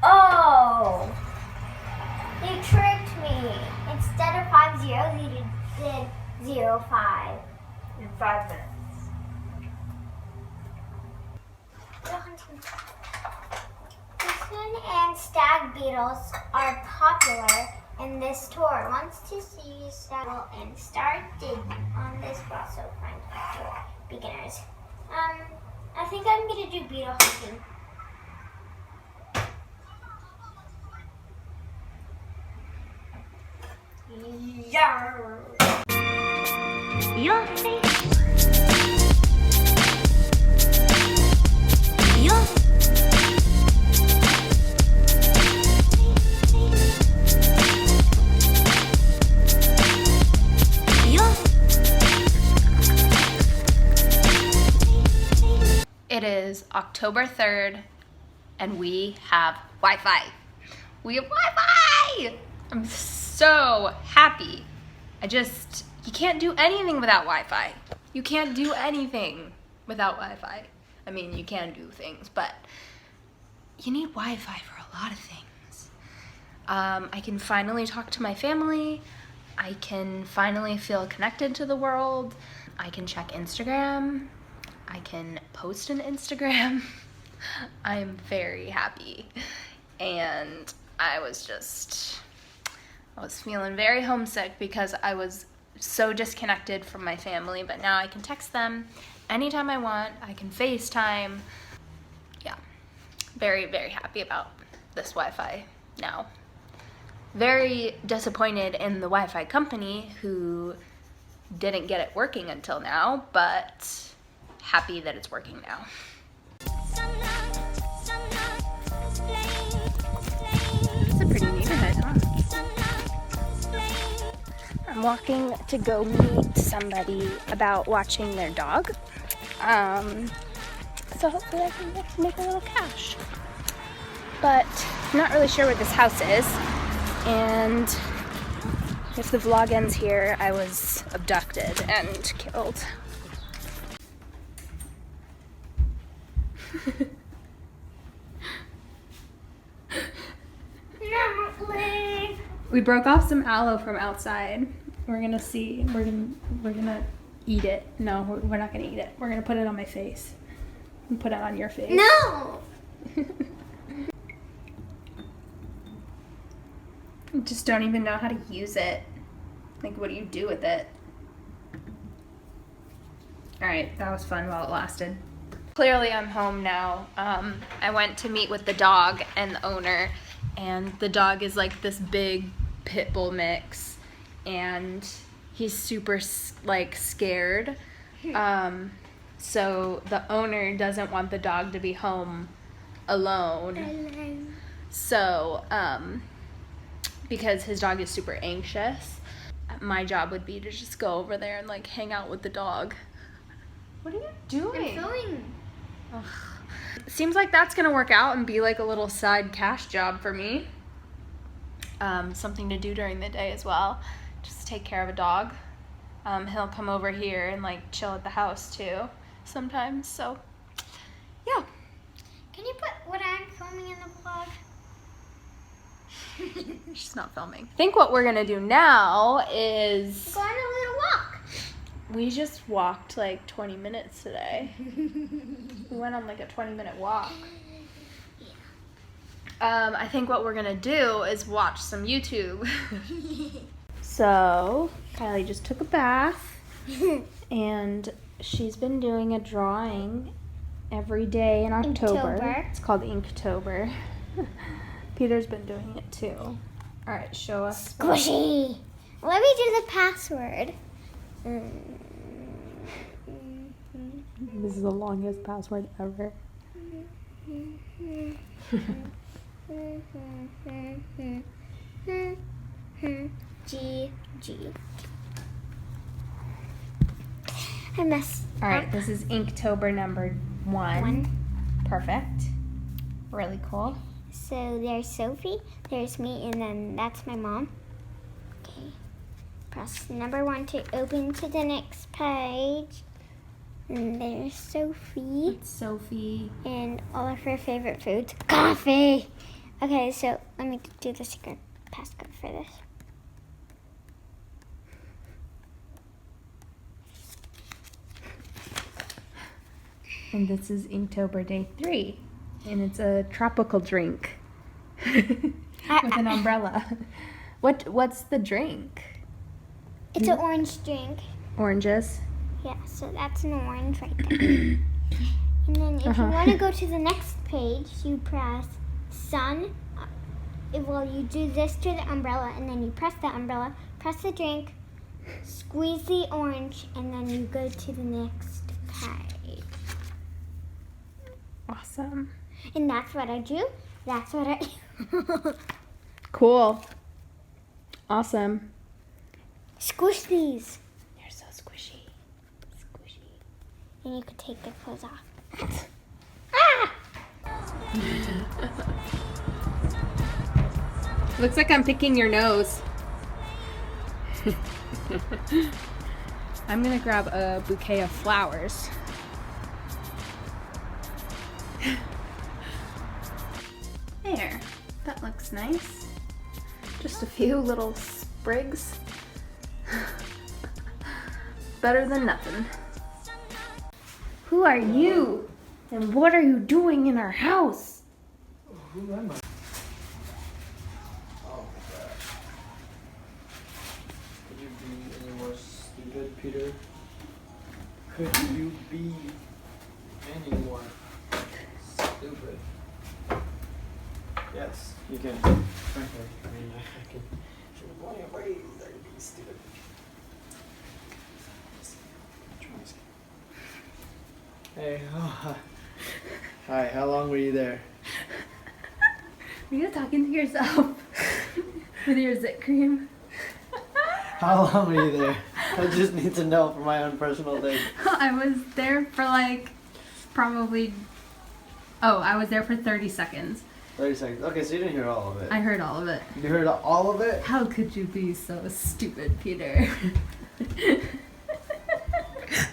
Oh! You tricked me. Instead of 5 zeros, you did 0, 5. In 5 minutes. Griffin and stag beetles are popular in this tour. Wants to see stag beetle and start digging on this fossil find for beginners. I think I'm gonna do beetle hunting. Yeah. Your face. Your It is October 3rd and we have Wi-Fi. We have Wi-Fi! I'm so happy. You can't do anything without Wi-Fi. You can't do anything without Wi-Fi. I mean, you can do things, but you need Wi-Fi for a lot of things. I can finally talk to my family. I can finally feel connected to the world. I can check Instagram. I can post on Instagram. I'm very happy. And I was feeling very homesick because I was so disconnected from my family, but now I can text them anytime I want. I can FaceTime. Yeah, very, very happy about this Wi-Fi now. Very disappointed in the Wi-Fi company who didn't get it working until now, but happy that it's working now. It's a pretty neighborhood, huh? I'm walking to go meet somebody about watching their dog. So hopefully I can make a little cash. But I'm not really sure where this house is. And if the vlog ends here, I was abducted and killed. We broke off some aloe from outside. We're gonna eat it. No, we're not gonna eat it. We're gonna put it on my face. And put it on your face. No! Just don't even know how to use it. Like, what do you do with it? Alright, that was fun while it lasted. Clearly I'm home now. I went to meet with the dog and the owner, and the dog is like this big pit bull mix, and he's super like scared. So the owner doesn't want the dog to be home alone. So, because his dog is super anxious, my job would be to just go over there and like hang out with the dog. What are you doing? I'm filming. Ugh. Seems like that's gonna work out and be like a little side cash job for me. Something to do during the day as well. Just take care of a dog. He'll come over here and like chill at the house too sometimes. So yeah. Can you put what I'm filming in the vlog? She's not filming. I think what we're gonna do now is Go on a little walk. we just walked like 20 minutes today. We went on like a 20-minute walk. I think what we're gonna do is watch some YouTube. So, Kylie just took a bath and she's been doing a drawing every day in October. Inktober. It's called Inktober. Peter's been doing it too. All right, show us. Squishy. Let me do the password. This is the longest password ever. G. I messed All right, up. this is Inktober number 1. Perfect. Really cool. So there's Sophie, there's me, and then that's my mom. Okay. Press number 1 to open to the next page. And there's Sophie. It's Sophie. And all of her favorite foods. Coffee! Okay, so let me do the secret passcode for this. And this is Inktober Day 3. And it's a tropical drink with an umbrella. What's the drink? It's an orange drink. Oranges? Yeah, so that's an orange right there. And then if you want to go to the next page, you press sun. Well, you do this to the umbrella, and then you press the umbrella, press the drink, squeeze the orange, and then you go to the next page. Awesome. And that's what I do. That's what I Cool. Awesome. Squish these. You're so squishy. Squishy. And you could take the clothes off. Looks like I'm picking your nose. I'm gonna grab a bouquet of flowers. There, that looks nice. Just a few little sprigs. Better than nothing. Who are you? And what are you doing in our house? Who am I? Oh my gosh. Could you be any more stupid, Peter? Could you be any more stupid? Yes, you can. Frankly, I mean, I can. There are plenty of ways that could be stupid. Hey, oh, hi, how long were you there? Are you talking to yourself with your zit cream? How long were you there? I just need to know for my own personal thing. I was there for like probably, I was there for 30 seconds. 30 seconds. Okay, so you didn't hear all of it. I heard all of it. You heard all of it? How could you be so stupid, Peter?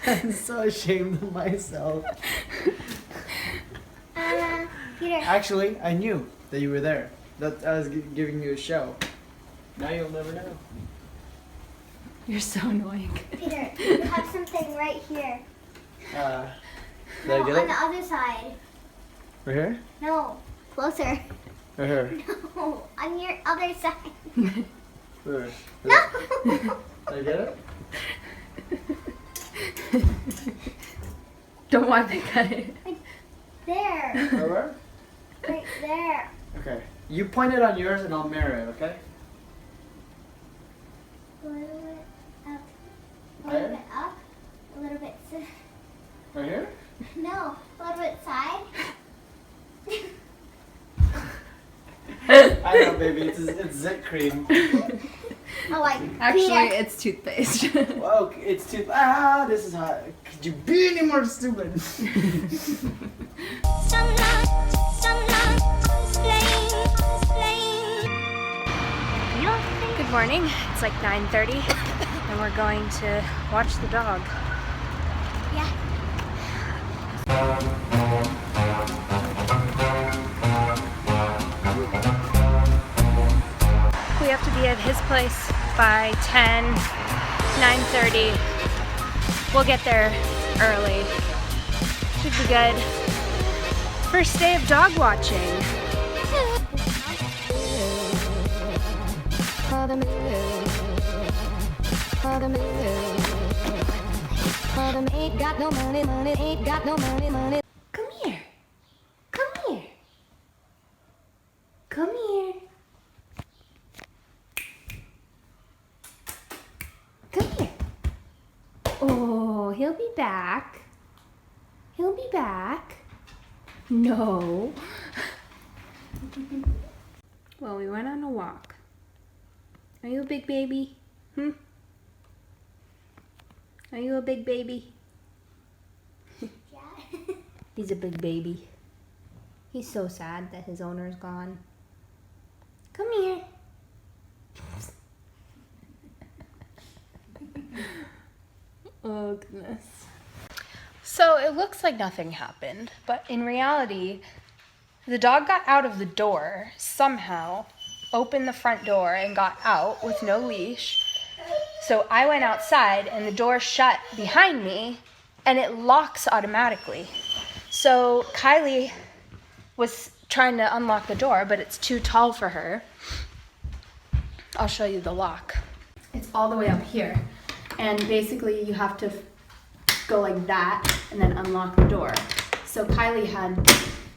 I'm so ashamed of myself. Peter. Actually, I knew that you were there. That I was giving you a show. Now you'll never know. You're so annoying. Peter, you have something right here. Did I No, get on it? the other side. Right here? No, closer. Right here. No, on your other side. Where? No. Did I get it? Don't want to cut it. There. Where? Right there. Okay. You point it on yours and I'll mirror it, okay? A little bit up. A Higher? little bit up. A little bit. Right here? No, a little bit side. I know, baby. It's zit cream. Oh, like Actually, Peter. it's toothpaste. Whoa, it's too. This is hot. Could you be any more stupid? Good morning. It's like 9:30, and we're going to watch the dog. Yeah. We have to be at his place by 9:30. We'll get there early. Should be good. First day of dog watching. Ain't got no money, ain't got no money. Come here. Come here. Come here. Come here. Oh, he'll be back. He'll be back. No. Well, we went on a walk. Are you a big baby? Are you a big baby? Yeah. He's a big baby. He's so sad that his owner's gone. Come here. Oh, goodness. So it looks like nothing happened, but in reality, The dog got out of the door somehow, opened the front door and got out with no leash. So I went outside and the door shut behind me and it locks automatically. So Kylie was trying to unlock the door, but it's too tall for her. I'll show you the lock. It's all the way up here. And basically you have to go like that and then unlock the door. So Kylie had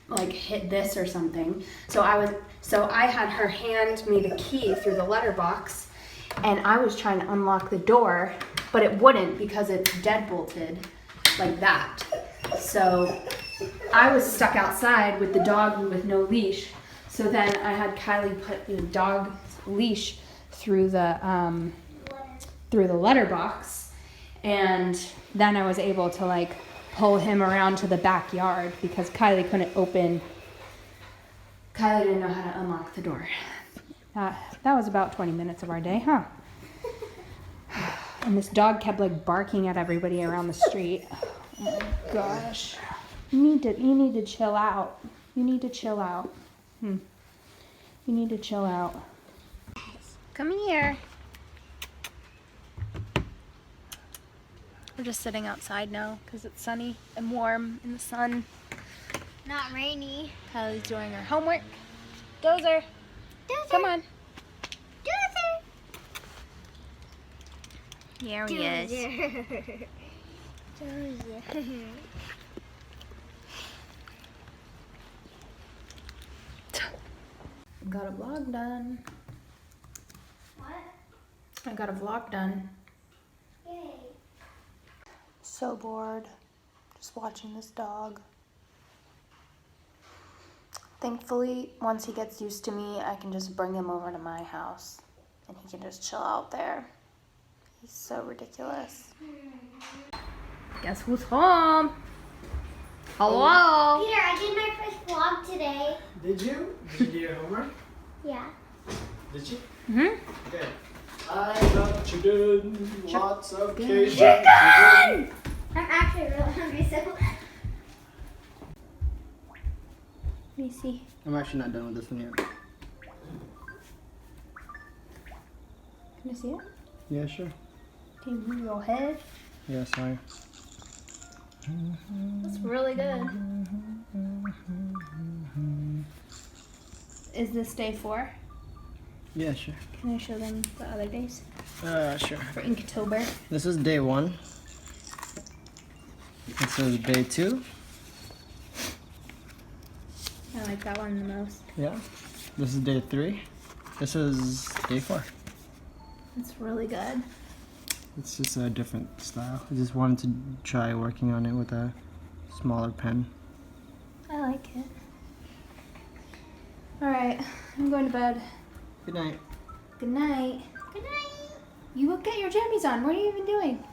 like hit this or something. So I had her hand me the key through the letterbox and I was trying to unlock the door, but it wouldn't because it's deadbolted like that. So I was stuck outside with the dog with no leash. So then I had Kylie put the dog's leash through the letterbox, and then I was able to like pull him around to the backyard because Kylie didn't know how to unlock the door. That was about 20 minutes of our day, huh? And this dog kept like barking at everybody around the street. Oh my gosh. You need to chill out. You need to chill out. You need to chill out. Come here. We're just sitting outside now because it's sunny and warm in the sun. Not rainy. Kylie's doing her homework. Dozer. Come on. Dozer. Here he is. Dozer. Got a vlog done. What? I got a vlog done. Yay. So bored. Just watching this dog. Thankfully, once he gets used to me, I can just bring him over to my house and he can just chill out there. He's so ridiculous. Guess who's home? Hello? Peter, I did my first vlog today. Did you? Did you do your homework? Yeah. Did you? Mm-hmm. Okay. I got chicken. Lots of Cajun Chicken! chicken. I'm actually really hungry, so. Let me see. I'm actually not done with this one yet. Can I see it? Yeah, sure. Can you move your head? Yeah, sorry. That's really good. Is this day 4? Yeah, sure. Can I show them the other days? Sure. For Inktober. This is day 1. This is day 2. I like that one the most. Yeah. This is day 3. This is day 4. It's really good. It's just a different style. I just wanted to try working on it with a smaller pen. I like it. Alright, I'm going to bed. Good night. Good night. Good night. You will get your jammies on. What are you even doing?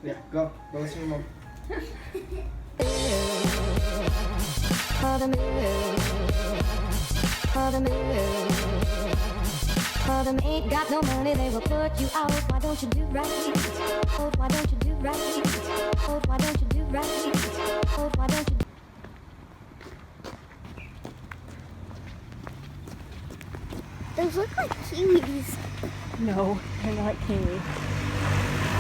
Yeah, go. Go listen to your mom. For them ain't got no money, they will put you out. Why don't you do right? Oh, why don't you do right? Oh, why don't you do right? Oh, why don't you? Those look like kiwis. No, they're not kiwi.